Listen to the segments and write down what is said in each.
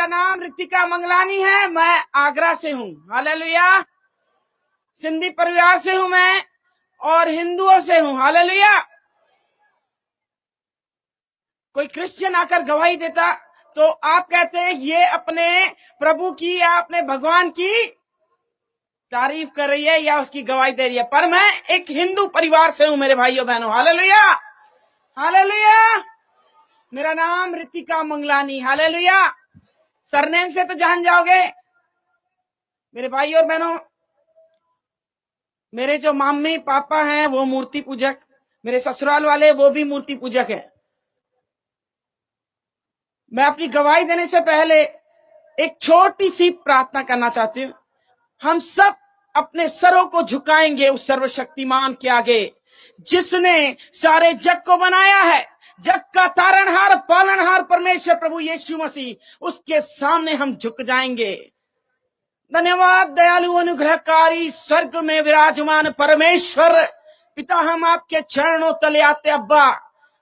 मेरा नाम रितिका मंगलानी है, मैं आगरा से हूँ। हालेलुया। सिंधी परिवार से हूँ मैं और हिंदुओं से हूँ। हालेलुया। कोई क्रिश्चियन आकर गवाही देता तो आप कहते हैं ये अपने प्रभु की या अपने भगवान की तारीफ कर रही है या उसकी गवाही दे रही है, पर मैं एक हिंदू परिवार से हूं मेरे भाइयों बहनों। हालेलुया। हालेलुया। मेरा नाम रितिका मंगलानी। हालेलुया। सरनेम से तो जान जाओगे मेरे भाइयों और बहनों। मेरे जो मम्मी पापा हैं वो मूर्ति पूजक, मेरे ससुराल वाले वो भी मूर्ति पूजक है। मैं अपनी गवाही देने से पहले एक छोटी सी प्रार्थना करना चाहती हूँ। हम सब अपने सरों को झुकाएंगे उस सर्वशक्तिमान के आगे जिसने सारे जग को बनाया है। जग का तारणहार पालनहार परमेश्वर प्रभु यीशु मसीह, उसके सामने हम झुक जाएंगे। धन्यवाद दयालु अनुग्रहकारी स्वर्ग में विराजमान परमेश्वर पिता, हम आपके चरणों तले आते अब्बा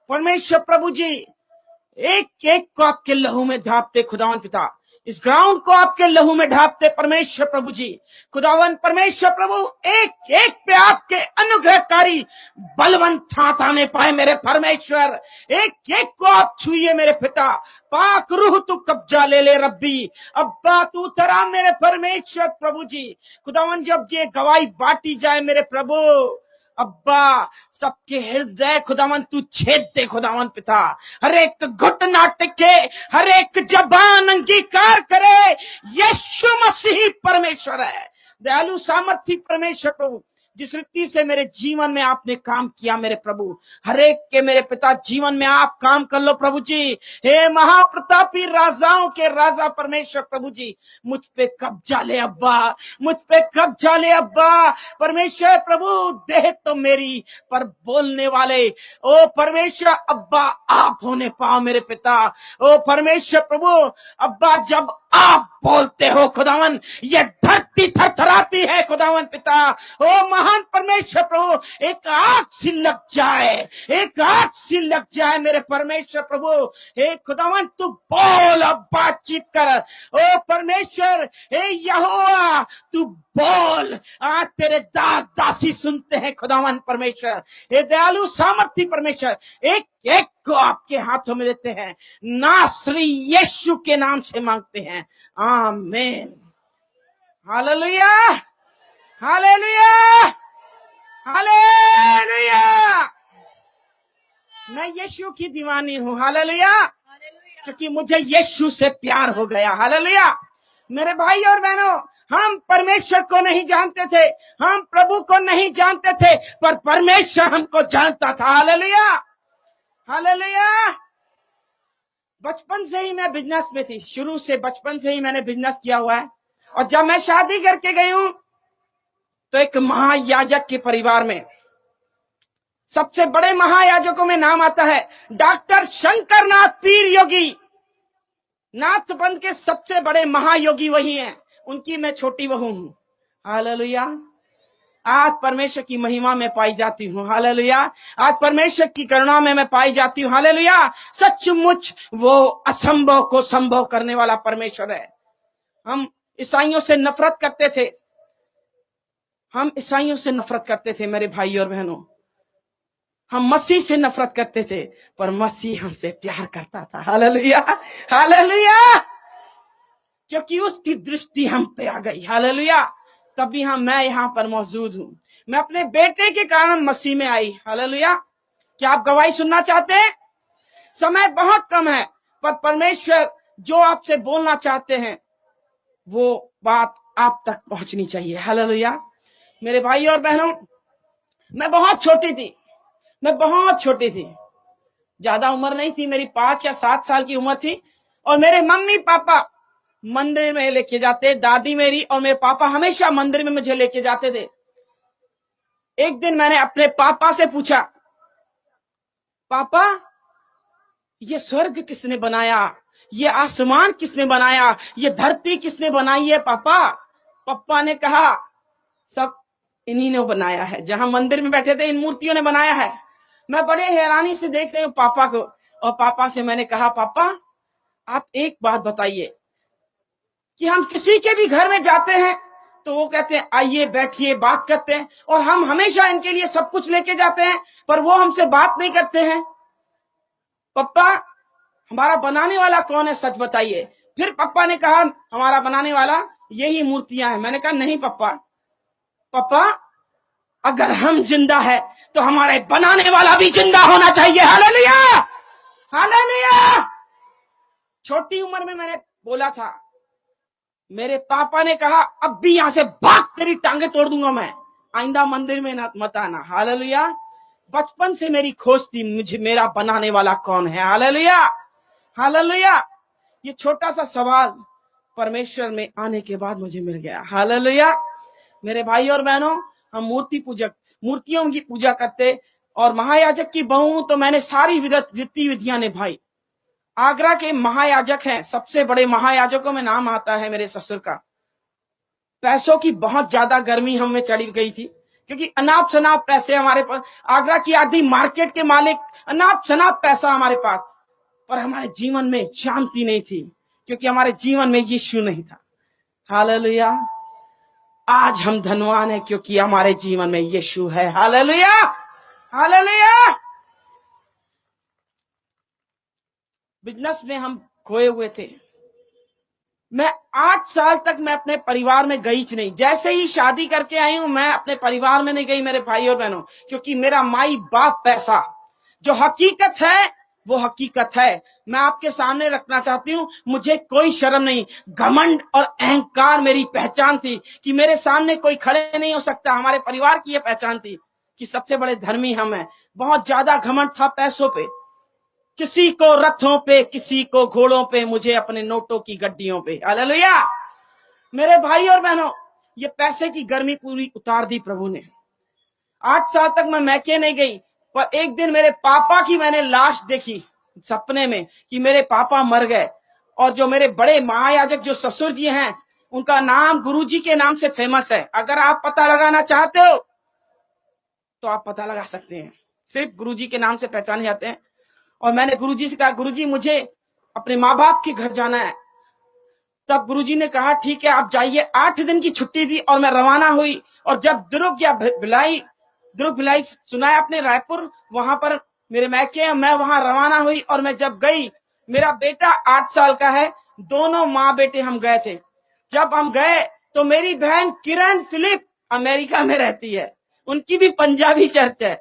परमेश्वर प्रभु जी। एक एक को आपके लहू में ढापते खुदावन पिता, इस ग्राउंड को आपके लहू में ढापते परमेश्वर प्रभु जी। खुदावन परमेश्वर प्रभु, एक एक पे आपके अनुग्रहकारी बलवंत हाथ आने पाए मेरे परमेश्वर। एक एक को आप छुइए मेरे पिता। पाक रूह तू कब्जा ले ले रब्बी। अब्बा तू तरा मेरे परमेश्वर प्रभु जी। खुदावन जब ये गवाही बांटी जाए मेरे प्रभु अब्बा, सबके हृदय खुदावन तू छेद दे खुदावन पिता। हर एक घुटना टिके, हर एक जबान अंगीकार करे यीशु मसीह परमेश्वर है। दयालु सामर्थी परमेश्वर प्रभु, जिस रीति से मेरे जीवन में आपने काम किया मेरे प्रभु, हर एक के मेरे पिता जीवन में आप काम कर लो प्रभु जी। हे महाप्रतापी राजाओं के राजा परमेश्वर प्रभु जी, मुझ पे कब्जा ले अब्बा, मुझ पे कब्जा ले अब्बा परमेश्वर प्रभु। देह तो मेरी पर बोलने वाले ओ परमेश्वर अब्बा आप होने पाओ मेरे पिता। ओ परमेश्वर प्रभु अब्बा, जब आप बोलते हो खुदावन ये धरती थरथराती है खुदावन पिता। ओ महान परमेश्वर प्रभु, एक आग सी लग जाए, एक आग सी लग जाए मेरे परमेश्वर प्रभु। हे खुदावन तू बोल, अब बातचीत कर। ओ परमेश्वर हे यहोवा तू बोल, आज तेरे दास दासी सुनते हैं खुदावन परमेश्वर। हे दयालु सामर्थी परमेश्वर, एक एक को आपके हाथों में देते हैं, नासरी यीशु के नाम से मांगते हैं, आमीन। हालेलुया। हालेलुया। हालेलुया। मैं यीशु की दीवानी हूँ। हालेलुया। क्योंकि मुझे यीशु से प्यार हो गया। हालेलुया। मेरे भाई और बहनों, हम परमेश्वर को नहीं जानते थे, हम प्रभु को नहीं जानते थे, पर परमेश्वर हमको जानता था। हालेलुया। हालेलुया। बचपन से ही मैं बिजनेस में थी, शुरू से बचपन से ही मैंने बिजनेस किया हुआ है। और जब मैं शादी करके गई हूं तो एक महायाजक के परिवार में, सबसे बड़े महायाजकों में नाम आता है डॉक्टर शंकरनाथ पीर योगी। नाथबंद के सबसे बड़े महायोगी वही हैं, उनकी मैं छोटी बहू हूं। हालेलुया। आज परमेश्वर की महिमा में पाई जाती हूँ। हालेलुया। आज परमेश्वर की करुणा में मैं पाई जाती हूँ। हालेलुया। सचमुच वो असंभव को संभव करने वाला परमेश्वर है। हम ईसाइयों से नफरत करते थे, हम ईसाइयों से नफरत करते थे मेरे भाई और बहनों। हम मसीह से नफरत करते थे, पर मसीह हमसे प्यार करता था। हालेलुया। हालेलुया। क्योंकि उसकी दृष्टि हम पे आ गई। हालेलुया। तभी मैं यहाँ पर मौजूद हूँ। मैं अपने बेटे के कारण मसीह में आई। हालेलुया। क्या आप गवाही सुनना चाहते हैं? समय बहुत कम है, पर परमेश्वर जो आपसे बोलना चाहते हैं वो बात आप तक पहुंचनी चाहिए। हालेलुया। मेरे भाई और बहनों, मैं बहुत छोटी थी, मैं बहुत छोटी थी, ज्यादा उम्र नहीं थी, मेरी 5 या 7 साल की उम्र थी। और मेरे मम्मी पापा मंदिर में लेके जाते, दादी मेरी और मेरे पापा हमेशा मंदिर में मुझे लेके जाते थे। एक दिन मैंने अपने पापा से पूछा, पापा ये स्वर्ग किसने बनाया, ये आसमान किसने बनाया, ये धरती किसने बनाई है पापा? पापा ने कहा सब इन्हीं ने बनाया है, जहां मंदिर में बैठे थे इन मूर्तियों ने बनाया है। मैं बड़े हैरानी से देख रही हूँ पापा को, और पापा से मैंने कहा पापा आप एक बात बताइए, कि हम किसी के भी घर में जाते हैं तो वो कहते हैं आइए बैठिए बात करते हैं, और हम हमेशा इनके लिए सब कुछ लेके जाते हैं, पर वो हमसे बात नहीं करते हैं। पप्पा, हमारा बनाने वाला कौन है, सच बताइए। फिर पप्पा ने कहा हमारा बनाने वाला यही मूर्तियां हैं। मैंने कहा नहीं पप्पा, पप्पा अगर हम जिंदा है तो हमारे बनाने वाला भी जिंदा होना चाहिए। Hallelujah, hallelujah. छोटी उम्र में मैंने बोला था, मेरे पापा ने कहा अब भी यहां से भाग, तेरी टांगे तोड़ दूंगा मैं, आइंदा मंदिर में मत आना। हालेलुया। बचपन से मेरी खोज थी, मुझे मेरा बनाने वाला कौन है। Hallelujah, hallelujah. ये छोटा सा सवाल परमेश्वर में आने के बाद मुझे मिल गया। हालेलुया। मेरे भाई और बहनों, हम मूर्तियों की पूजा करते, और महायाजक की बहू तो मैंने सारी विधियां निभाई। आगरा के महायाजक हैं, सबसे बड़े महायाजकों में नाम आता है मेरे ससुर का। पैसों की बहुत ज्यादा गर्मी हमें चढ़ी गई थी, क्योंकि अनाप शनाप पैसे हमारे पास, आगरा की आधी मार्केट के मालिक, अनाप शनाप पैसा हमारे पास, पर हमारे जीवन में शांति नहीं थी, क्योंकि हमारे जीवन में यीशु नहीं था। हालेलुया। आज हम धनवान हैं क्योंकि हमारे जीवन में यीशु है। Hallelujah, hallelujah. बिजनेस में हम खोए हुए थे। मैं 8 साल तक मैं अपने परिवार में गई नहीं। जैसे ही शादी करके आई हूं, मैं अपने परिवार में नहीं गई मेरे भाई और बहनों, क्योंकि मेरा माई बाप पैसा, जो हकीकत है वो हकीकत है। मैं आपके सामने रखना चाहती हूँ, मुझे कोई शर्म नहीं, घमंड और अहंकार मेरी पहचान थी कि मेरे सामने कोई खड़े नहीं हो सकता। हमारे परिवार की यह पहचान थी कि सबसे बड़े धर्मी हम हैं। बहुत ज्यादा घमंड था पैसों पे, किसी को रथों पे, किसी को घोड़ों पे, मुझे अपने नोटों की गड्डियों पे। हालेलुया। मेरे भाई और बहनों, ये पैसे की गर्मी पूरी उतार दी प्रभु ने। 8 साल तक मैं मैके नहीं गई, पर एक दिन मेरे पापा की मैंने लाश देखी सपने में कि मेरे पापा मर गए। और जो मेरे बड़े महायाजक जो ससुर जी हैं, उनका नाम गुरुजी के नाम से फेमस है। अगर आप पता लगाना चाहते हो तो आप पता लगा सकते हैं, सिर्फ गुरुजी के नाम से पहचाने जाते हैं। और मैंने गुरुजी से कहा, गुरुजी मुझे अपने माँ बाप के घर जाना है। तब गुरुजी ने कहा ठीक है आप जाइए। 8 दिन की छुट्टी दी और मैं रवाना हुई। और जब दुर्ग भिलाई सुना है आपने, रायपुर, वहां पर मेरे मैके, मैं वहां रवाना हुई। और मैं जब गई, मेरा बेटा 8 साल का है, दोनों माँ बेटे हम गए थे। जब हम गए तो मेरी बहन किरण फिलिप अमेरिका में रहती है, उनकी भी पंजाबी चर्च है,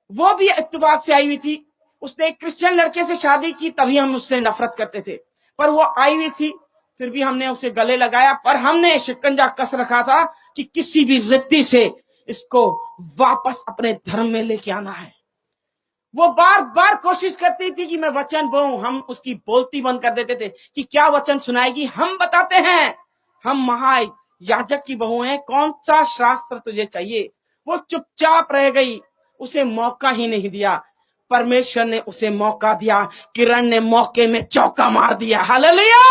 वो भी इत्तेफाक से आई हुई थी। उसने एक क्रिश्चियन लड़के से शादी की, तभी हम उससे नफरत करते थे, पर वो आई हुई थी, फिर भी हमने उसे गले लगाया। पर हमने शिकंजा कस रखा था कि किसी भी रीति से इसको वापस अपने धर्म में लेके आना है। वो बार बार कोशिश करती थी कि मैं वचन बोलूं, हम उसकी बोलती बंद कर देते थे कि क्या वचन सुनाएगी। हम बताते हैं हम महायाजक की बहू हैं, कौन सा शास्त्र तुझे चाहिए। वो चुपचाप रह गई, उसे मौका ही नहीं दिया। परमेश्वर ने उसे मौका दिया, किरण ने मौके में चौका मार दिया। Hallelujah,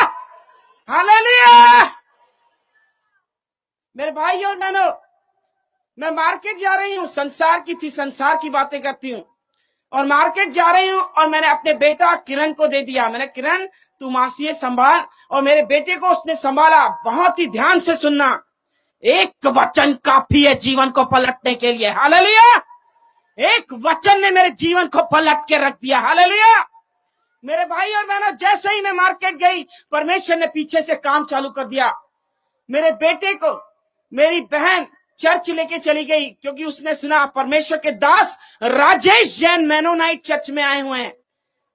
hallelujah. मेरे भाई और बहनों, मैं मार्केट जा रही हूँ, संसार की बातें करती हूँ, और मार्केट जा रही हूँ और मैंने अपने बेटा किरण को दे दिया। मैंने, किरण तू मासी संभाल, और मेरे बेटे को उसने संभाला। बहुत ही ध्यान से सुनना, एक वचन काफी है जीवन को पलटने के लिए। हालेलुया। एक वचन ने मेरे जीवन को पलट के रख दिया। हालेलुया। मेरे भाई और बहनों, जैसे ही मैं मार्केट गई, परमेश्वर ने पीछे से काम चालू कर दिया। मेरे बेटे को मेरी बहन चर्च लेके चली गई, क्योंकि उसने सुना परमेश्वर के दास राजेश जैन मेनोनाइट चर्च में आए हुए हैं।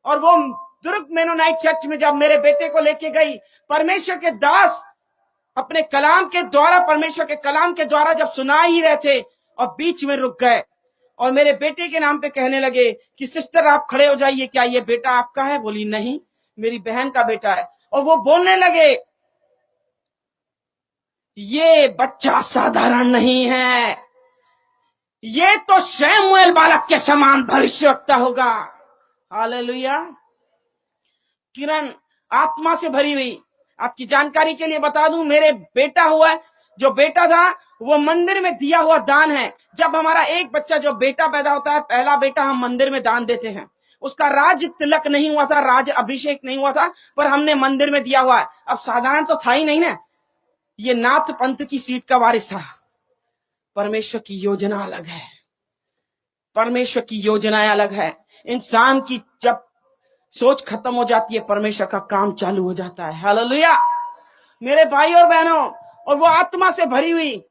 और वो दुर्ग मेनोनाइट चर्च में जब मेरे बेटे को लेके गई, परमेश्वर के दास अपने कलाम के द्वारा, परमेश्वर के कलाम के द्वारा जब सुना ही रहे थे, और बीच में रुक गए और मेरे बेटे के नाम पे कहने लगे कि सिस्टर आप खड़े हो जाइए, क्या ये बेटा आपका है? बोली नहीं, मेरी बहन का बेटा है। और वो बोलने लगे ये बच्चा साधारण नहीं है, ये तो शमूएल बालक के समान भविष्यवक्ता होगा। हालेलुया। किरण आत्मा से भरी हुई। आपकी जानकारी के लिए बता दूं, मेरे बेटा हुआ, जो बेटा था वो मंदिर में दिया हुआ दान है। जब हमारा एक बच्चा जो बेटा पैदा होता है, पहला बेटा, हम मंदिर में दान देते हैं। उसका राज तिलक नहीं हुआ था, राज अभिषेक नहीं हुआ था, पर हमने मंदिर में दिया हुआ है। अब साधारण तो था ही नहीं ना, ये नाथ पंथ की सीट का वारिस था। परमेश्वर की योजना अलग है, परमेश्वर की योजनाएं अलग है। इंसान की जब सोच खत्म हो जाती है, परमेश्वर का काम चालू हो जाता है। हालेलुया मेरे भाई और बहनों। और वो आत्मा से भरी हुई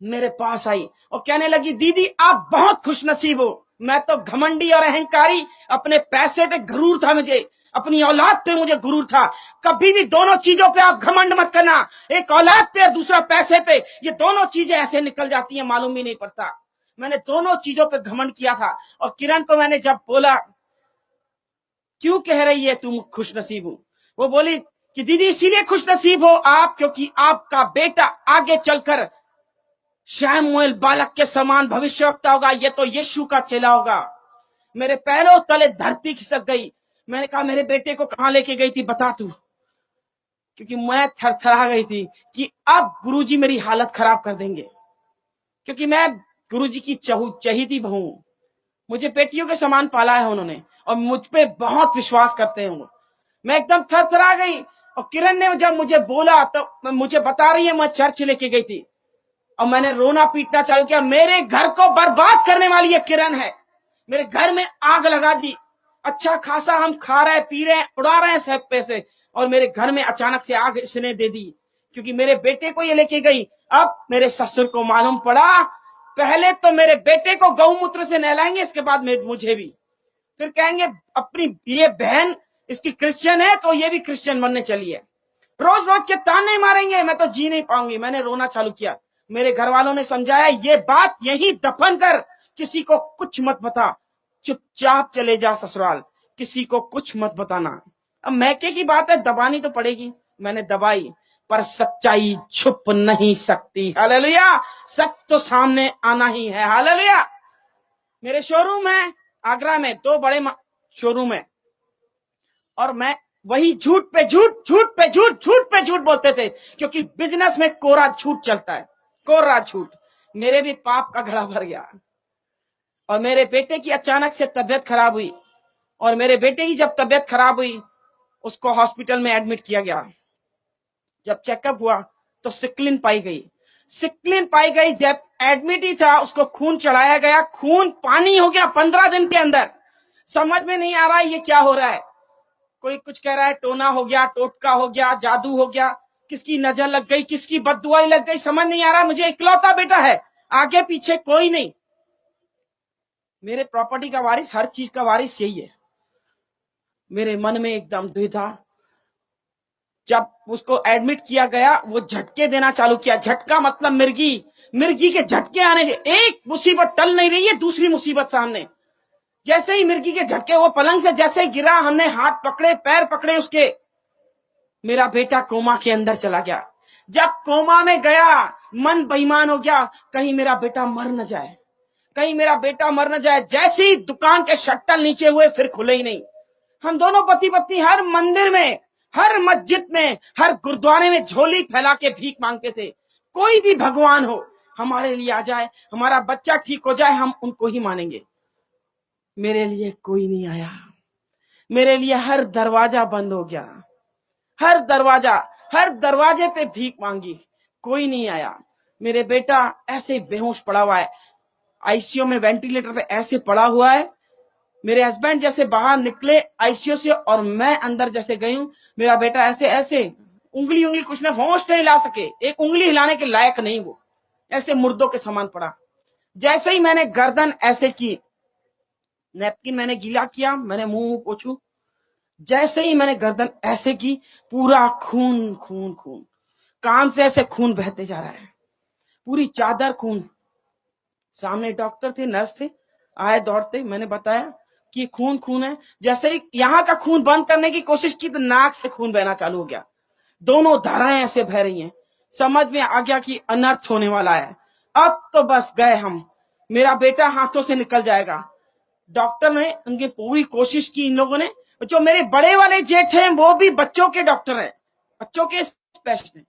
मेरे पास आई और कहने लगी, दीदी आप बहुत खुशनसीब हो। मैं तो घमंडी और अहंकारी, अपने पैसे पे गुरूर था मुझे, अपनी औलाद पे मुझे गुरूर था। कभी भी दोनों चीजों पे आप घमंड मत करना, एक औलाद पे और दूसरा पैसे पे, ये दोनों चीजें ऐसे निकल जाती हैं मालूम भी नहीं पड़ता। मैंने दोनों चीजों पे घमंड किया था। और किरण को मैंने जब बोला, क्यों कह रही है तुम खुशनसीब हो, वो बोली कि दीदी इसीलिए खुशनसीब हो आप क्योंकि आपका बेटा आगे चलकर शमूएल बालक के समान भविष्यवक्ता होगा, ये तो यीशु का चेला होगा। मेरे पैरों तले धरती खिसक गई। मैंने कहा, मेरे बेटे को कहां लेके गई थी बता तू, क्योंकि मैं थरथरा गई थी कि अब गुरुजी मेरी हालत खराब कर देंगे, क्योंकि मैं गुरुजी की चहेती बहू, मुझे बेटियों के समान पाला है उन्होंने और मुझ पे बहुत विश्वास करते हैं वो। मैं एकदम थरथरा गई। और किरण ने जब मुझे बोला तो मुझे बता रही है मैं चर्च लेके गई थी और मैंने रोना पीटना चालू किया। मेरे घर को बर्बाद करने वाली ये किरण है, मेरे घर में आग लगा दी। अच्छा खासा हम खा रहे पी रहे उड़ा रहे हैं सब पैसे, और मेरे घर में अचानक से आग इसने दे दी, क्योंकि मेरे बेटे को ये लेके गई। अब मेरे ससुर को मालूम पड़ा, पहले तो मेरे बेटे को गौमूत्र से नहलाएंगे, इसके बाद मुझे भी, फिर कहेंगे अपनी ये बहन इसकी क्रिश्चियन है तो ये भी क्रिश्चियन बनने चली है। रोज रोज के ताने मारेंगे, मैं तो जी नहीं पाऊंगी। मैंने रोना चालू किया। मेरे घर वालों ने समझाया, ये बात यही दफन कर, किसी को कुछ मत बता, चुपचाप चले जा ससुराल, किसी को कुछ मत बताना। अब मैके की बात है, दबानी तो पड़ेगी। मैंने दबाई, पर सच्चाई छुप नहीं सकती। हालेलुया, सच तो सामने आना ही है। हालेलुया। मेरे शोरूम है आगरा में, 2 बड़े शोरूम है, और मैं वही झूठ पे झूठ, झूठ पे झूठ, झूठ पे झूठ बोलते थे, क्योंकि बिजनेस में कोरा झूठ चलता है, कोरा झूठ। मेरे भी पाप का घड़ा भर गया। और मेरे बेटे की अचानक से तबीयत खराब हुई, और मेरे बेटे की जब तबीयत खराब हुई, उसको हॉस्पिटल में एडमिट किया गया। जब चेकअप हुआ तो सिक्लिन पाई गई। सिक्लिन पाई गई, जब एडमिट ही था उसको खून चढ़ाया गया, खून पानी हो गया 15 दिन के अंदर। समझ में नहीं आ रहा है ये क्या हो रहा है। कोई कुछ कह रहा है टोना हो गया, टोटका हो गया, जादू हो गया, किसकी नजर लग गई, किसकी बददुआई लग गई, समझ नहीं आ रहा। मुझे इकलौता बेटा है, आगे पीछे कोई नहीं। मेरे प्रॉपर्टी का वारिस, हर चीज का वारिस यही है। मेरे मन में एकदम द्विधा। जब उसको एडमिट किया गया, वो झटके देना चालू किया। झटका मतलब मिर्गी, मिर्गी के झटके आने। एक मुसीबत टल नहीं रही है, दूसरी मुसीबत सामने। जैसे ही मिर्गी के झटके, वो पलंग से जैसे गिरा, हमने हाथ पकड़े पैर पकड़े उसके, मेरा बेटा कोमा के अंदर चला गया। जब कोमा में गया, मन बेईमान हो गया, कहीं मेरा बेटा मर न जाए, कहीं मेरा बेटा मर न जाए। जैसे ही दुकान के शट्टर नीचे हुए, फिर खुले ही नहीं। हम दोनों पति पत्नी हर मंदिर में, हर मस्जिद में, हर गुरुद्वारे में झोली फैला के भीख मांगते थे। कोई भी भगवान हो हमारे लिए आ जाए, हमारा बच्चा ठीक हो जाए, हम उनको ही मानेंगे। मेरे लिए कोई नहीं आया। मेरे लिए हर दरवाजा बंद हो गया, हर दरवाजे पे भीख मांगी, कोई नहीं आया। मेरे बेटा ऐसे बेहोश पड़ा हुआ है, आईसीयू में वेंटिलेटर पे ऐसे पड़ा हुआ है। मेरे हस्बैंड जैसे बाहर निकले आईसीयू से और मैं अंदर जैसे गई हूं, मेरा बेटा ऐसे ऐसे उंगली कुछ ना, होश नहीं ला सके, एक उंगली हिलाने के लायक नहीं, वो ऐसे मुर्दों के समान पड़ा। जैसे ही मैंने गर्दन ऐसे की, नैपकिन मैंने गीला किया, मैंने मुंह पोछू, जैसे ही मैंने गर्दन ऐसे की, पूरा खून खून खून, कान से ऐसे खून बहते जा रहा है, पूरी चादर खून। सामने डॉक्टर थे, नर्स थे, आए दौड़ते, मैंने बताया कि खून खून है। जैसे ही यहाँ का खून बंद करने की कोशिश की तो नाक से खून बहना चालू हो गया, दोनों धाराएं ऐसे बह रही हैं। समझ में आ गया कि अनर्थ होने वाला है। अब तो बस गए हम, मेरा बेटा हाथों से निकल जाएगा। डॉक्टर ने उनकी पूरी कोशिश की। इन लोगों ने, जो मेरे बड़े वाले जेठ हैं वो भी बच्चों के डॉक्टर हैं, बच्चों के स्पेशलिस्ट हैं।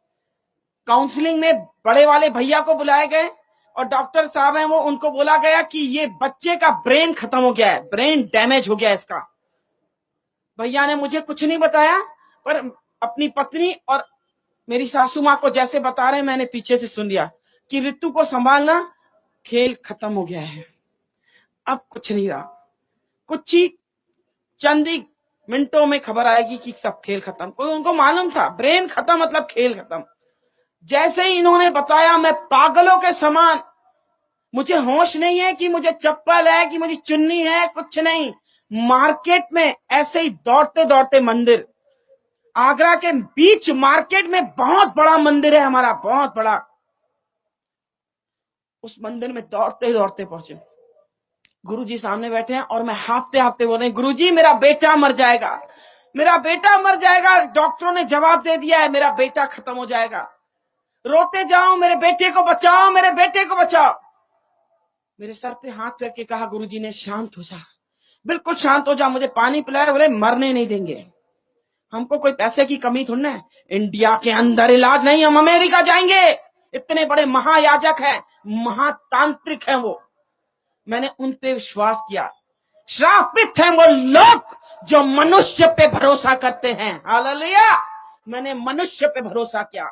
काउंसलिंग में बड़े वाले भैया को बुलाए गए, और डॉक्टर साहब हैं वो, उनको बोला गया कि ये बच्चे का ब्रेन खत्म हो गया है, ब्रेन डैमेज हो गया है इसका। भैया ने मुझे कुछ नहीं बताया, पर अपनी पत्नी और मेरी सासू माँ को जैसे बता रहे मैंने पीछे से सुन लिया कि ऋतु को संभालना, खेल खत्म हो गया है, अब कुछ नहीं रहा। कुछ ही चंद ही मिनटों में खबर आएगी कि सब खेल खत्म। कोई उनको मालूम था ब्रेन खत्म मतलब खेल खत्म। जैसे ही इन्होंने बताया मैं पागलों के समान, मुझे होश नहीं है कि मुझे चप्पल है कि मुझे चुन्नी है, कुछ नहीं। मार्केट में ऐसे ही दौड़ते दौड़ते मंदिर, आगरा के बीच मार्केट में बहुत बड़ा मंदिर है हमारा, बहुत बड़ा। उस मंदिर में दौड़ते दौड़ते पहुंचे, गुरुजी सामने बैठे हैं और मैं हाँफते हाँफते बोल रहे, गुरुजी मेरा बेटा मर जाएगा, मेरा बेटा मर जाएगा, डॉक्टरों ने जवाब दे दिया है मेरा बेटा खत्म हो जाएगा, रोते जाओ, मेरे बेटे को बचाओ, मेरे बेटे को बचाओ। मेरे सर पे हाथ रख के कहा गुरुजी ने, शांत हो जा, बिल्कुल शांत हो जा, मुझे पानी पिलाया। बोले मरने नहीं देंगे, हमको कोई पैसे की कमी थोड़ी है, इंडिया के अंदर इलाज नहीं, हम अमेरिका जाएंगे, इतने बड़े महायाजक हैं, महातांत्रिक हैं वो। मैंने उन पे विश्वास किया। श्रापित हैं वो लोग जो मनुष्य पे भरोसा करते हैं, हालेलुया। मैंने मनुष्य पे भरोसा किया,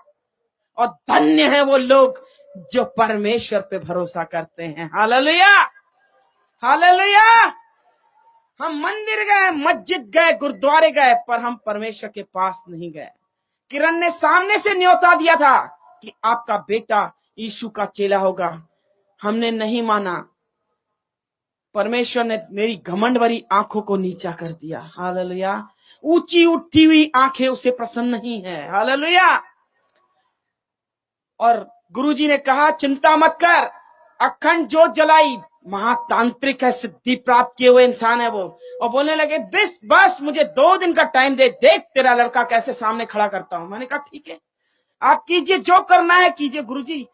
और धन्य है वो लोग जो परमेश्वर पे भरोसा करते हैं, हालेलुया, हालेलुया। हम मंदिर गए, मस्जिद गए, गुरुद्वारे गए, पर हम परमेश्वर के पास नहीं गए। किरण ने सामने से न्योता दिया था कि आपका बेटा यीशु का चेला होगा, हमने नहीं माना। परमेश्वर ने मेरी घमंड भरी आंखों को नीचा कर दिया, हालेलुया। ऊंची उठी हुई आंखें उसे प्रसन्न नहीं है, हालेलुया। और गुरुजी ने कहा चिंता मत कर, अखंड जोत जलाई, महातांत्रिक है, सिद्धि प्राप्त किए हुए इंसान है वो। और बोलने लगे बस मुझे 2 दिन का टाइम दे, देख तेरा लड़का कैसे सामने खड़ा करता हूं। मैंने कहा ठीक है, आप कीजिए, जो करना है कीजिए गुरुजी,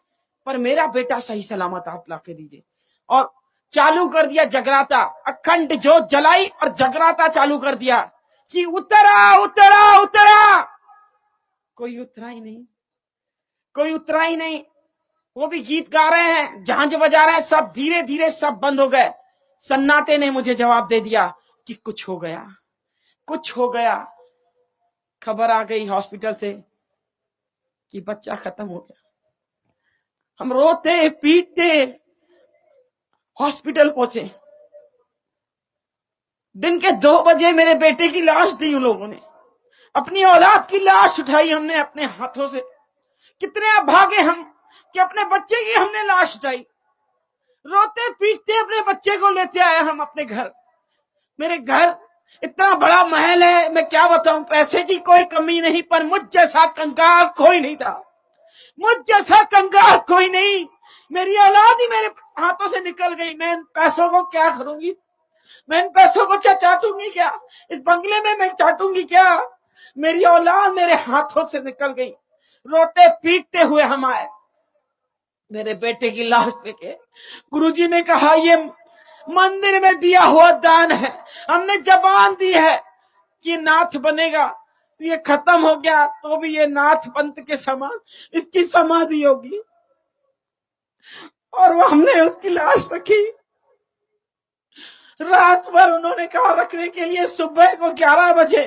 पर मेरा बेटा सही सलामत आप ला के दीजिए। और चालू कर दिया जगराता, अखंड जोत जलाई और जगराता चालू कर दिया कि उतरा उतरा उतरा। कोई उतरा ही नहीं, कोई उतरा ही नहीं। वो भी गीत गा रहे हैं, झांझ बजा रहे हैं, सब धीरे धीरे सब बंद हो गए। सन्नाटे ने मुझे जवाब दे दिया कि कुछ हो गया, कुछ हो गया। खबर आ गई हॉस्पिटल से कि बच्चा खत्म हो गया। हम रोते पीटते हॉस्पिटल पहुंचे। दिन के 2 बजे मेरे बेटे की लाश दी उन लोगों ने, अपनी औलाद की लाश उठाई हमने अपने हाथों से। कितने अभागे हम कि अपने बच्चे की हमने लाश उठाई। रोते पीटते अपने बच्चे को लेते आए हम अपने घर। मेरे घर इतना बड़ा महल है, मैं क्या बताऊं, पैसे की कोई कमी नहीं, पर मुझ जैसा कंगाल कोई नहीं था, मुझ जैसा कंगाल कोई नहीं। मेरी औलाद ही मेरे हाथों से निकल गई। मैं इन पैसों को क्या करूंगी, मैं इन पैसों को चाटूंगी क्या, इस बंगले में मैं चाटूंगी क्या। मेरी औलाद मेरे हाथों से निकल गई। रोते पीटते हुए हम आए, मेरे बेटे की लाश लेके। गुरुजी ने कहा ये मंदिर में दिया हुआ दान है, हमने जबान दी है कि नाथ बनेगा। ये खत्म हो गया तो भी ये नाथ पंथ के समान इसकी समाधि होगी। और वो हमने उसकी लाश रखी। रात भर उन्होंने कहा रखने के लिए, सुबह को 11 बजे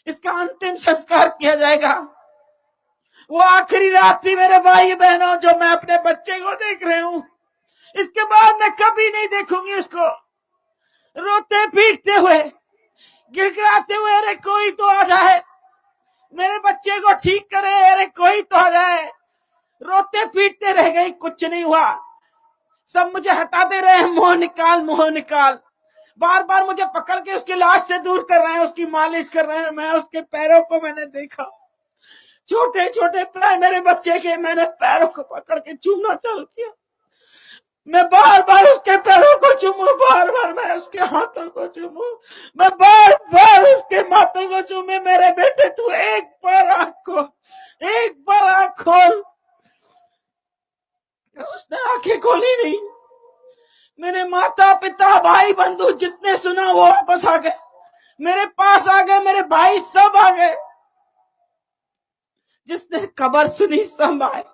इसका अंतिम संस्कार किया जाएगा। वो आखिरी रात थी मेरे भाई बहनों जो मैं अपने बच्चे को देख रहे हूं। इसके बाद मैं कभी नहीं देखूंगी उसको। रोते पीटते हुए, गिड़गिड़ाते हुए, अरे कोई तो आ जाए मेरे बच्चे को ठीक करे, अरे कोई तो आ जाए। रोते पीटते रह गई, कुछ नहीं हुआ। सब मुझे हटाते रहे, मुंह निकाल मुंह निकाल। बार बार मुझे पकड़ के उसकी लाश से दूर कर रहे हैं, उसकी मालिश कर रहे हैं। मैं उसके पैरों को मैंने देखा, छोटे छोटे पैर मेरे बच्चे के, मैंने पैरों को पकड़ के चूमना चालू किया। मैं बार बार उसके पैरों को चूमू, बार बार मैं उसके हाथों को चूमू, मैं बार बार उसके माथों को चूमे। मेरे बेटे तू एक बार आंख खोल, एक बार आंख खोल। उसने आंखें खोली नहीं। मेरे माता पिता भाई बंधु जिसने सुना वो वापस आ गए, मेरे पास आ गए, मेरे भाई सब आ गए। जिसने खबर सुनी सब आए।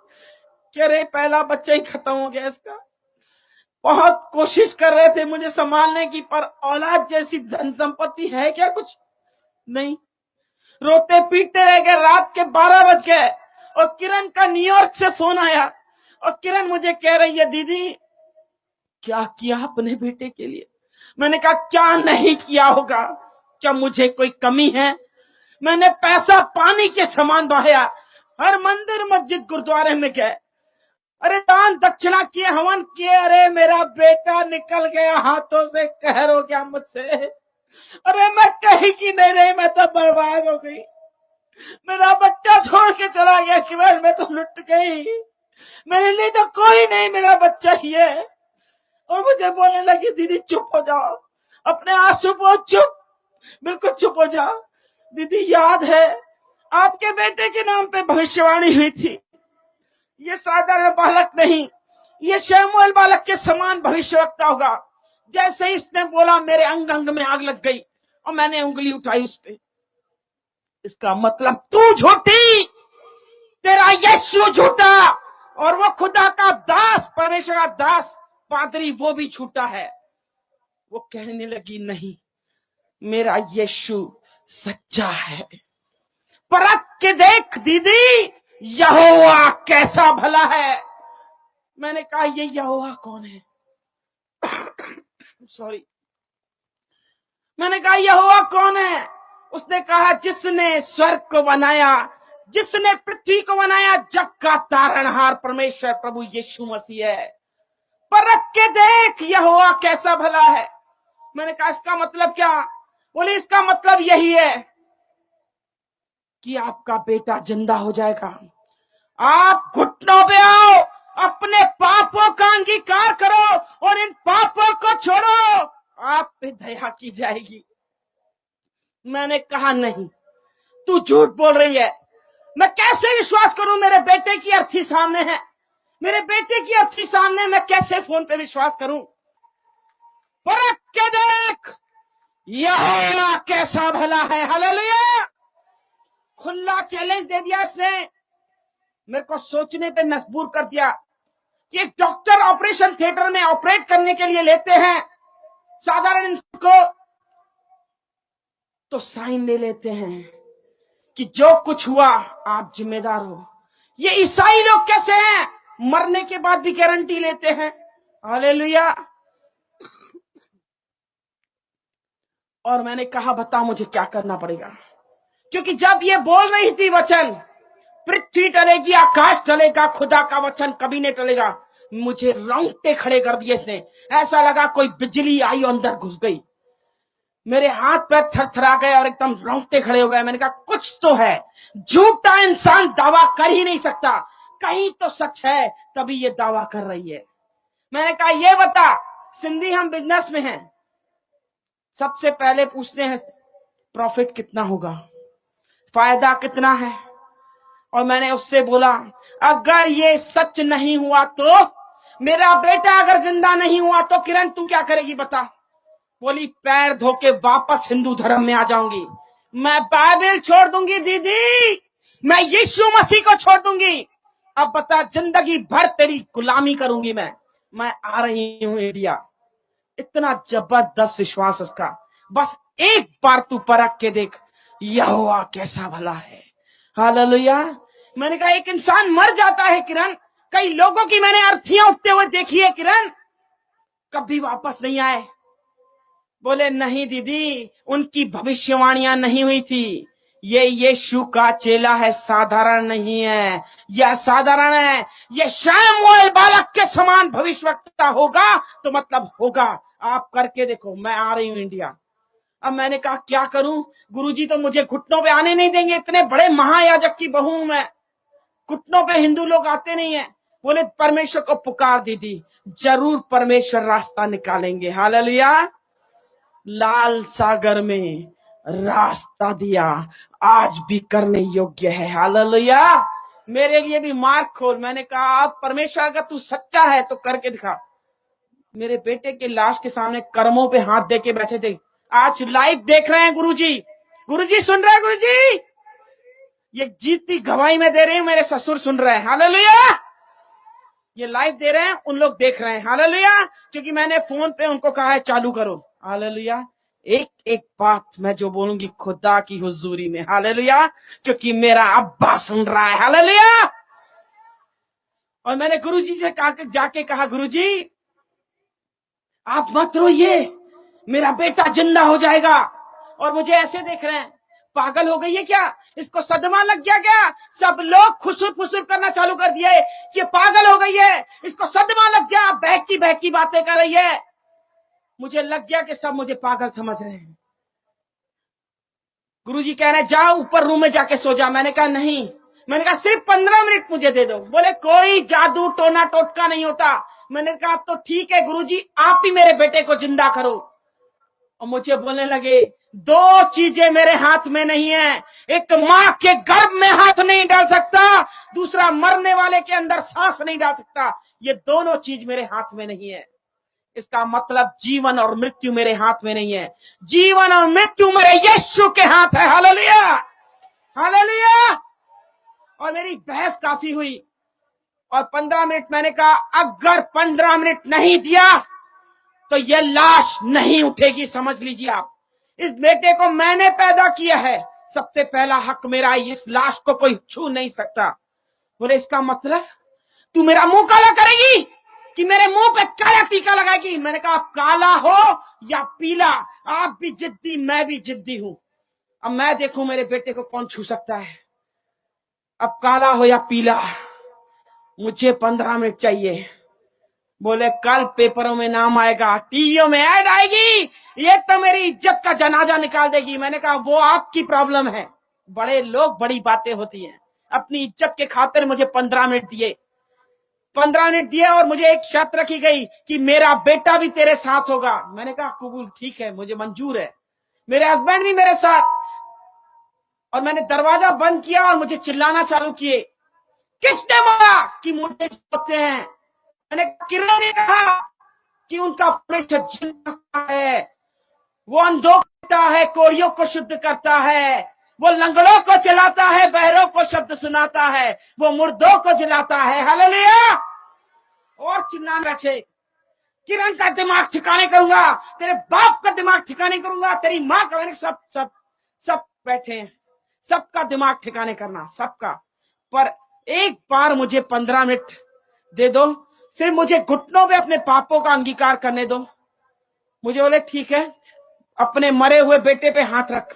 कि अरे पहला बच्चा ही खत्म हो गया इसका। बहुत कोशिश कर रहे थे मुझे संभालने की, पर औलाद जैसी धन संपत्ति है क्या? कुछ नहीं। रोते पीटते रह गए, रात के 12 बज गए और किरण का न्यूयॉर्क से फोन आया और किरण मुझे कह रही है, दीदी क्या किया अपने बेटे के लिए? मैंने कहा क्या नहीं किया होगा, क्या मुझे कोई कमी है? मैंने पैसा पानी के समान बहाया, हर मंदिर मस्जिद गुरुद्वारे में गए, अरे दान दक्षिणा किए, हवन किए, अरे मेरा बेटा निकल गया हाथों से, कहर हो गया मुझसे। अरे मैं कहीं की नहीं रही, मैं तो बर्बाद हो गई। मेरा बच्चा छोड़ के चला गया केवल, मैं तो लुट गई, मेरे लिए तो कोई नहीं, मेरा बच्चा ही है। और मुझे बोलने लगी, दीदी चुप हो जाओ, अपने आंसू को चुप, बिल्कुल चुप हो जाओ। दीदी याद है आपके बेटे के नाम पे भविष्यवाणी हुई थी, ये साधारण बालक नहीं, ये शमूएल बालक के समान भविष्यवक्ता होगा। जैसे ही इसने बोला मेरे अंग अंग में आग लग गई और मैंने उंगली उठाई उस पे। इसका मतलब तू झूठी, तेरा यीशु झूठा, और वो खुदा का दास, परमेश्वर का दास पादरी, वो भी झूठा है। वो कहने लगी, नहीं मेरा यीशु सच्चा है, परख के देख दीदी, यहोवा कैसा भला है। मैंने कहा ये यहोवा कौन है? सॉरी, मैंने कहा यहोवा कौन है? उसने कहा जिसने स्वर्ग को बनाया, जिसने पृथ्वी को बनाया, जग का तारणहार परमेश्वर प्रभु यीशु मसीह है। परख के देख यहोवा कैसा भला है। मैंने कहा इसका मतलब क्या? बोले इसका मतलब यही है कि आपका बेटा जिंदा हो जाएगा। आप घुटनों पे आओ, अपने पापों का अंगीकार करो और इन पापों को छोड़ो, आप पे दया की जाएगी। मैंने कहा नहीं, तू झूठ बोल रही है, मैं कैसे विश्वास करूं? मेरे बेटे की अर्थी सामने है, मेरे बेटे की अर्थी सामने, मैं कैसे फोन पे विश्वास करूं? परख के देख यहोवा कैसा भला है। हालेलुया। खुला चैलेंज दे दिया इसने, मेरे को सोचने पे मजबूर कर दिया कि एक डॉक्टर ऑपरेशन थिएटर में ऑपरेट करने के लिए लेते हैं साधारण इंसान को, तो साइन ले लेते हैं कि जो कुछ हुआ आप जिम्मेदार हो। ये ईसाई लोग कैसे हैं? मरने के बाद भी गारंटी लेते हैं। हालेलुया। और मैंने कहा बता मुझे क्या करना पड़ेगा, क्योंकि जब ये बोल रही थी वचन, पृथ्वी टलेगी आकाश टलेगा, खुदा का वचन कभी नहीं टलेगा, मुझे रोंगटे खड़े कर दिए इसने। ऐसा लगा कोई बिजली आई और अंदर घुस गई, मेरे हाथ पैर थरथरा गए और एकदम रोंगटे खड़े हो गए। मैंने कहा कुछ तो है, झूठा इंसान दावा कर ही नहीं सकता, कहीं तो सच है तभी ये दावा कर रही है। मैंने कहा ये बता, सिंधी हम बिजनेस में हैं, सबसे पहले पूछते हैं प्रॉफिट कितना होगा, फायदा कितना है। और मैंने उससे बोला अगर ये सच नहीं हुआ तो, मेरा बेटा अगर जिंदा नहीं हुआ तो किरण तू क्या करेगी बता? बोली पैर धो के वापस हिंदू धर्म में आ जाऊंगी, मैं बाइबल छोड़ दूंगी दीदी, मैं यीशु मसीह को छोड़ दूंगी। अब बता, जिंदगी भर तेरी गुलामी करूंगी मैं आ रही हूं इंडिया। इतना जबरदस्त विश्वास उसका। बस एक बार तू परख के देख यहोवा कैसा भला है। हालेलुया। मैंने कहा एक इंसान मर जाता है किरण, कई लोगों की मैंने अर्थियां उठते हुए देखी है किरण, कभी वापस नहीं आए। बोले नहीं दीदी, उनकी भविष्यवाणियां नहीं हुई थी, ये यीशु का चेला है, साधारण नहीं है, यह साधारण है, ये शमूएल बालक के समान भविष्यवक्ता होगा तो मतलब होगा। आप करके देखो, मैं आ रही हूं इंडिया। अब मैंने कहा क्या करूं? गुरुजी तो मुझे घुटनों पे आने नहीं देंगे, इतने बड़े महायाजक की बहू हूं मैं, घुटनों पे हिंदू लोग आते नहीं है। बोले परमेश्वर को पुकार दीदी, जरूर परमेश्वर रास्ता निकालेंगे। हालेलुया। लाल सागर में रास्ता दिया, आज भी करने योग्य है। हालेलुया। मेरे लिए भी मार्ग खोल। मैंने कहा अब परमेश्वर अगर तू सच्चा है तो करके दिखा। मेरे बेटे के लाश के सामने कर्मों पे हाथ दे के बैठे थे, आज लाइव देख रहे हैं गुरुजी। गुरुजी सुन रहे हैं? गुरुजी ये जीती गवाही में दे रहे हैं, मेरे ससुर सुन रहे हैं। हालेलुया। ये लाइव दे रहे हैं, उन लोग देख रहे हैं, हालेलुया, क्योंकि मैंने फोन पे उनको कहा है चालू करो, हालेलुया। एक एक बात मैं जो बोलूंगी खुदा की हुजूरी में, हालेलुया, क्योंकि मेरा अब्बा सुन रहा है, हालेलुया। और मैंने गुरुजी से जाके कहा, गुरुजी आप मत रोइए, मेरा बेटा जिंदा हो जाएगा। और मुझे ऐसे देख रहे हैं, पागल हो गई है क्या, इसको सदमा लग गया क्या? सब लोग खुसुर फुसुर करना चालू कर दिए कि पागल हो गई है, इसको सदमा लग गया, बहकी बहकी बातें कर रही है। मुझे लग गया कि सब मुझे पागल समझ रहे हैं। गुरुजी कह रहे हैं जाओ ऊपर रूम में जाके सो जा। मैंने कहा नहीं, मैंने कहा सिर्फ 15 मिनट मुझे दे दो। बोले कोई जादू टोना टोटका नहीं होता। मैंने कहा तो ठीक है गुरुजी, आप ही मेरे बेटे को जिंदा करो। और मुझे बोलने लगे दो चीजें मेरे हाथ में नहीं है, एक मां के गर्भ में हाथ नहीं डाल सकता, दूसरा मरने वाले के अंदर सांस नहीं डाल सकता। ये दोनों चीज मेरे हाथ में नहीं है। इसका मतलब जीवन और मृत्यु मेरे हाथ में नहीं है, जीवन और मृत्यु मेरे यीशु के हाथ है, हालेलुया, हालेलुया। और मेरी बहस काफी हुई और 15 मिनट मैंने कहा अगर 15 मिनट नहीं दिया तो यह लाश नहीं उठेगी। समझ लीजिए आप, इस बेटे को मैंने पैदा किया है, सबसे पहला हक मेरा है, इस लाश को कोई छू नहीं सकता। बोले इसका मतलब तू मेरा मुंह काला करेगी कि मेरे मुंह पे काला टीका लगाएगी? मैंने कहा काला हो या पीला, आप भी जिद्दी मैं भी जिद्दी हूं। अब मैं देखूं मेरे बेटे को कौन छू सकता है। अब काला हो या पीला, मुझे 15 मिनट चाहिए। बोले कल पेपरों में नाम आएगा, टीवियों में ऐड आएगी, ये तो मेरी इज्जत का जनाजा निकाल देगी। मैंने कहा वो आपकी प्रॉब्लम है, बड़े लोग बड़ी बातें होती हैं। अपनी इज्जत के खातिर मुझे 15 मिनट दिए, 15 मिनट दिए और मुझे एक शर्त रखी गई कि मेरा बेटा भी तेरे साथ होगा। मैंने कहा कबूल, ठीक है, मुझे मंजूर है, मेरे हस्बैंड भी मेरे साथ। और मैंने दरवाजा बंद किया और मुझे चिल्लाना चालू किए, किसने मारा कि मुझे सोते हैं? मैंने किरण ने कहा कि उनका परमेश्वर जिंदा है, वो अंधों को करता है, कोड़ियों को शुद्ध करता है, वो लंगड़ों को चलाता है, बहरों को शब्द सुनाता है, वो मुर्दों को जलाता है, हालेलुया। और चिल्लाने बैठे, किरण का दिमाग ठिकाने करूंगा, तेरे बाप का दिमाग ठिकाने करूंगा, तेरी माँ का। मैंने सब सब सब बैठे हैं, सबका दिमाग ठिकाने करना, सबका। पर एक बार मुझे 15 मिनट दे दो, सिर्फ मुझे घुटनों पे अपने पापों का अंगीकार करने दो। मुझे बोले ठीक है, अपने मरे हुए बेटे पे हाथ रख,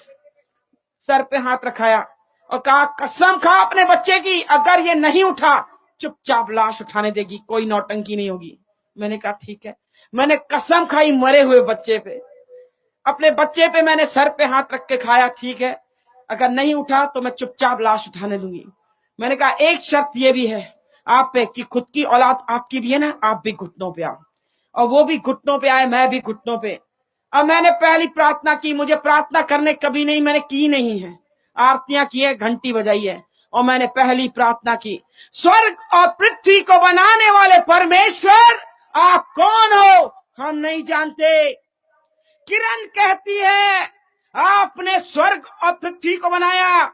सर पे हाथ रखाया और कहा कसम खा अपने बच्चे की, अगर ये नहीं उठा चुपचाप लाश उठाने देगी, कोई नौटंकी नहीं होगी। मैंने कहा ठीक है। मैंने कसम खाई मरे हुए बच्चे पे, अपने बच्चे पे मैंने सर पे हाथ रख के खाया, ठीक है, अगर नहीं उठा तो मैं चुपचाप लाश उठाने दूंगी। मैंने कहा एक शर्त ये भी है आप पे कि खुद की औलाद आपकी भी है ना, आप भी घुटनों पे आओ। और वो भी घुटनों पे आए, मैं भी घुटनों पे। अब मैंने पहली प्रार्थना की, मुझे प्रार्थना करने कभी नहीं, मैंने की नहीं है, आरतियां की है, घंटी बजाई है, और मैंने पहली प्रार्थना की, स्वर्ग और पृथ्वी को बनाने वाले परमेश्वर आप कौन हो हम नहीं जानते। किरण कहती है आपने स्वर्ग और पृथ्वी को बनाया,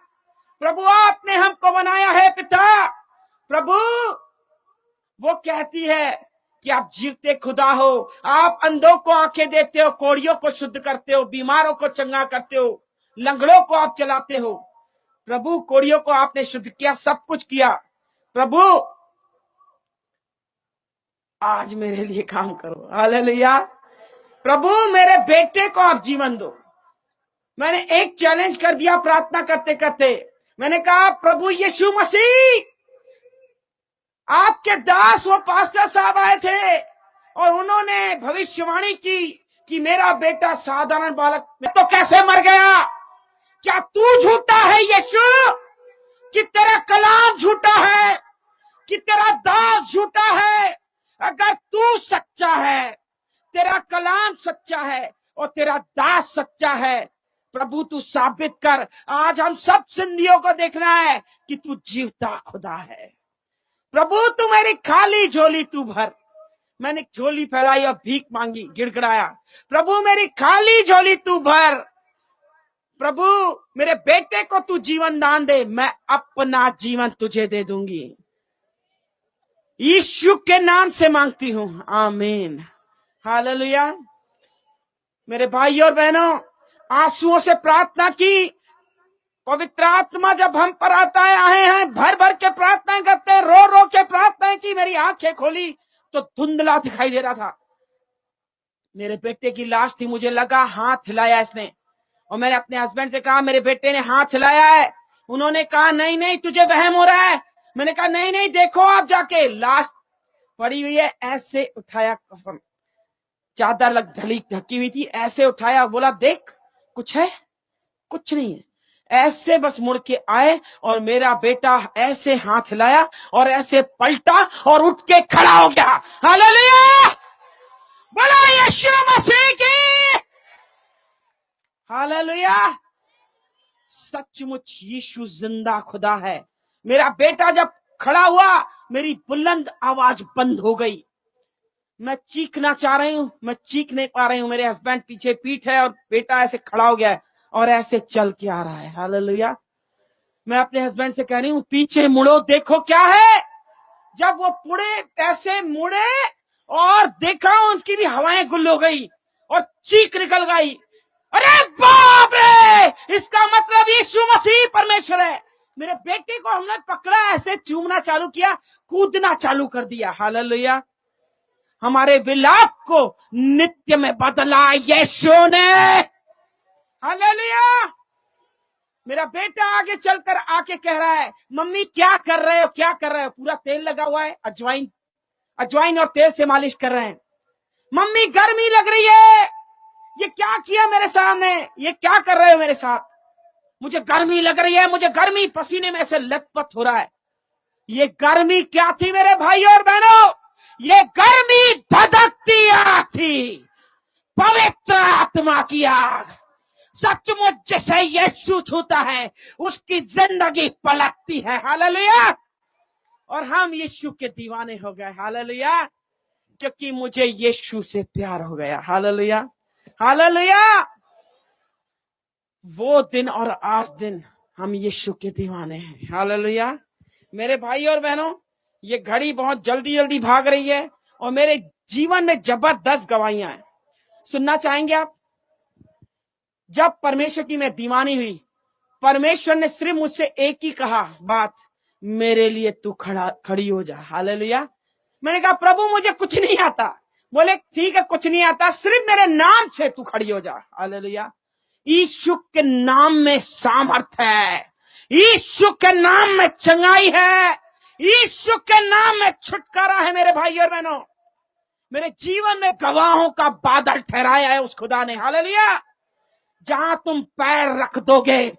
प्रभु आपने हमको बनाया है पिता। प्रभु वो कहती है कि आप जीवते खुदा हो, आप अंधों को आंखें देते हो, कोड़ियों को शुद्ध करते हो, बीमारों को चंगा करते हो, लंगड़ों को आप चलाते हो। प्रभु कोड़ियों को आपने शुद्ध किया, सब कुछ किया। प्रभु आज मेरे लिए काम करो, हालेलुया। प्रभु मेरे बेटे को आप जीवन दो। मैंने एक चैलेंज कर दिया प्रार्थना करते करते, मैंने कहा प्रभु यीशु मसीह, आपके दास वो पास्टर साहब आए थे और उन्होंने भविष्यवाणी की कि मेरा बेटा साधारण बालक तो कैसे मर गया। क्या तू झूठा है यीशु, कि तेरा कलाम झूठा है, कि तेरा दास झूठा है? अगर तू सच्चा है, तेरा कलाम सच्चा है और तेरा दास सच्चा है, प्रभु तू साबित कर। आज हम सब सिंधियों को देखना है कि तू जीवता खुदा है। प्रभु तू मेरी खाली झोली तू भर। मैंने झोली फैलाई और भीख मांगी, गिड़गिड़ाया, प्रभु मेरी खाली झोली तू भर। प्रभु मेरे बेटे को तू जीवन दान दे, मैं अपना जीवन तुझे दे दूंगी। यीशु के नाम से मांगती हूं, आमीन। हालेलुया। मेरे भाई और बहनों, आंसुओं से प्रार्थना की। पवित्र आत्मा जब हम पर आता है, आए हैं, भर भर के प्रार्थनाएं करते हैं, रो रो के प्रार्थनाएं की। मेरी आंखें खोली तो धुंधला दिखाई दे रहा था। मेरे बेटे की लाश थी, मुझे लगा हाथ हिलाया इसने, और मैंने अपने हस्बैंड से कहा मेरे बेटे ने हाथ हिलाया है। उन्होंने कहा नहीं नहीं तुझे वहम हो रहा है। मैंने कहा नहीं नहीं देखो आप जाके, लाश पड़ी हुई है। ऐसे उठाया, कफन चादर लग ढकी हुई थी, ऐसे उठाया, बोला देख कुछ है? कुछ नहीं है। ऐसे बस मुड़ के आए और मेरा बेटा ऐसे हाथ हिलाया और ऐसे पलटा और उठ के खड़ा हो गया। हालेलुया, बोला यीशु मसीह की। हालेलुया। सचमुच यीशु जिंदा खुदा है। मेरा बेटा जब खड़ा हुआ, मेरी बुलंद आवाज बंद हो गई। मैं चीखना चाह रही हूं, मैं चीख नहीं पा रही हूं। मेरे हस्बैंड पीछे पीठ है और बेटा ऐसे खड़ा हो गया है और ऐसे चल के आ रहा है। हालेलुया। मैं अपने हस्बैंड से कह रही हूं पीछे मुड़ो, देखो क्या है। जब वो पुड़े ऐसे मुड़े और देखा, उनकी भी हवाएं गुल हो गई और चीख निकल गई, अरे बाप रे, इसका मतलब यीशु मसीह परमेश्वर है। मेरे बेटे को हमने पकड़ा, ऐसे चूमना चालू किया, कूदना चालू कर दिया। हालेलुया। हमारे विलाप को नित्य में बदला यीशु ने। हालेलुया। मेरा बेटा आगे चलकर आके कह रहा है मम्मी क्या कर रहे हो, क्या कर रहे हो? पूरा तेल लगा हुआ है, अजवाइन और तेल से मालिश कर रहे हैं। मम्मी गर्मी लग रही है, ये क्या किया मेरे सामने, ये क्या कर रहे हो मेरे साथ? मुझे गर्मी लग रही है, मुझे गर्मी, पसीने में से लथपथ हो रहा है। ये गर्मी क्या थी मेरे भाई और बहनों? ये गर्मी धधकती आग थी, पवित्र आत्मा की आग। सचमुच जिसे यीशु छूता है उसकी जिंदगी पलटती है। हालेलुया। और हम यीशु के दीवाने हो गए। हालेलुया। क्योंकि मुझे यीशु से प्यार हो गया। हालेलुया। हालेलुया। वो दिन और आज दिन हम यीशु के दीवाने हैं। हालेलुया। मेरे भाई और बहनों, ये घड़ी बहुत जल्दी जल्दी भाग रही है और मेरे जीवन में जबरदस्त गवाहियां हैं। सुनना चाहेंगे आप? जब परमेश्वर की मैं दीवानी हुई, परमेश्वर ने सिर्फ मुझसे एक ही कहा बात, मेरे लिए तू खड़ी हो जा। हालेलुया। मैंने कहा प्रभु मुझे कुछ नहीं आता। बोले ठीक है, कुछ नहीं आता, सिर्फ मेरे नाम से तू खड़ी हो जा। हालेलुया। यीशु के नाम में सामर्थ है, यीशु के नाम में चंगाई है, यीशु के नाम में छुटकारा है। मेरे भाई और बहनों, मेरे जीवन में गवाहों का बादल ठहराया है उस खुदा ने। हालेलुया। जहां तुम पैर रख दोगे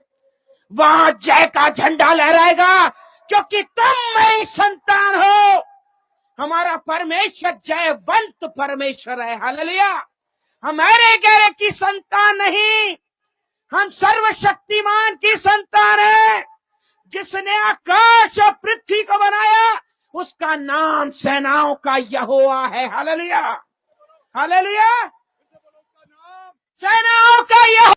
वहां जय का झंडा लहराएगा, क्योंकि तुम मेरी संतान हो। हमारा परमेश्वर जयवंत परमेश्वर है। हालेलुया। हमारे गैरे की संतान नहीं, हम सर्वशक्तिमान की संतान है। जिसने आकाश और पृथ्वी को बनाया उसका नाम सेनाओं का यहोवा है। हालेलुया। हालेलुया। सेनाओं का यहोवा